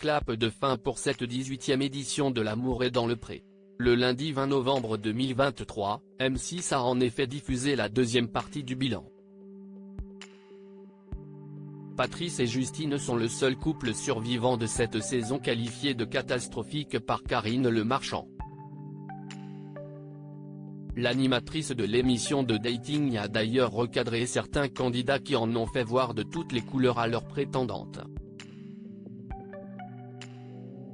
clap de fin pour cette 18e édition de L'amour est dans le pré. Le lundi 20 novembre 2023, M6 a en effet diffusé la deuxième partie du bilan. Patrice et Justine sont le seul couple survivant de cette saison qualifiée de catastrophique par Karine Le Marchand. L'animatrice de l'émission de dating a d'ailleurs recadré certains candidats qui en ont fait voir de toutes les couleurs à leurs prétendantes.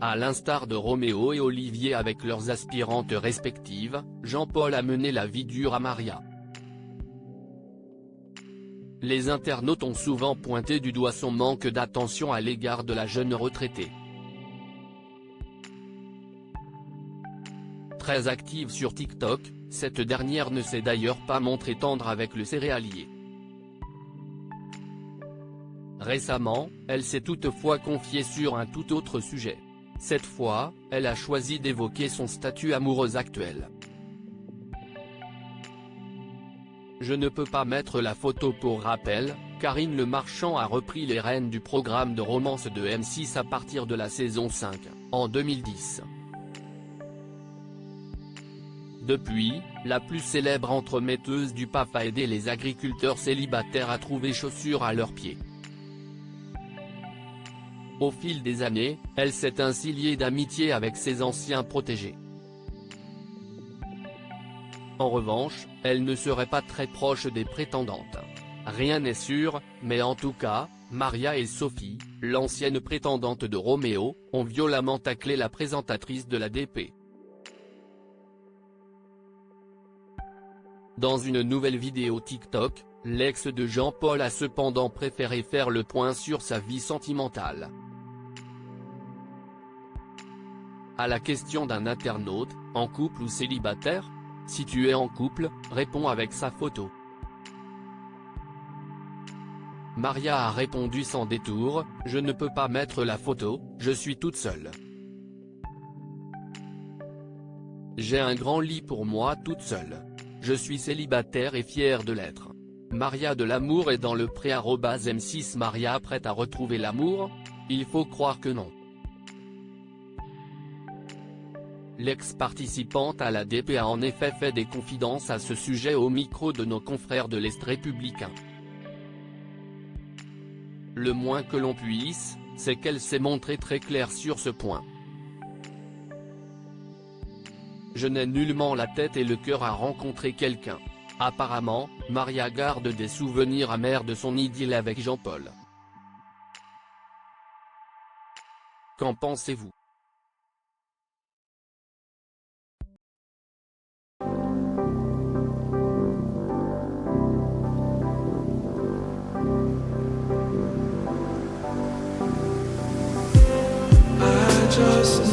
À l'instar de Roméo et Olivier avec leurs aspirantes respectives, Jean-Paul a mené la vie dure à Maria. Les internautes ont souvent pointé du doigt son manque d'attention à l'égard de la jeune retraitée. Très active sur TikTok, cette dernière ne s'est d'ailleurs pas montrée tendre avec le céréalier. Récemment, elle s'est toutefois confiée sur un tout autre sujet. Cette fois, elle a choisi d'évoquer son statut amoureux actuel. Je ne peux pas mettre la photo pour rappel, Karine Le Marchand a repris les rênes du programme de romance de M6 à partir de la saison 5, en 2010. Depuis, la plus célèbre entremetteuse du PAF a aidé les agriculteurs célibataires à trouver chaussures à leurs pieds. Au fil des années, elle s'est ainsi liée d'amitié avec ses anciens protégés. En revanche, elle ne serait pas très proche des prétendantes. Rien n'est sûr, mais en tout cas, Maria et Sophie, l'ancienne prétendante de Roméo, ont violemment taclé la présentatrice de la DP. Dans une nouvelle vidéo TikTok, l'ex de Jean-Paul a cependant préféré faire le point sur sa vie sentimentale. À la question d'un internaute, en couple ou célibataire? Si tu es en couple, réponds avec sa photo. Maria a répondu sans détour, je ne peux pas mettre la photo, je suis toute seule. J'ai un grand lit pour moi toute seule. Je suis célibataire et fière de l'être. Maria de L'amour est dans le pré @M6 Maria prête à retrouver l'amour? Il faut croire que non. L'ex-participante à la DP a en effet fait des confidences à ce sujet au micro de nos confrères de l'Est républicain. Le moins que l'on puisse, c'est qu'elle s'est montrée très claire sur ce point. Je n'ai nullement la tête et le cœur à rencontrer quelqu'un. Apparemment, Maria garde des souvenirs amers de son idylle avec Jean-Paul. Qu'en pensez-vous? Just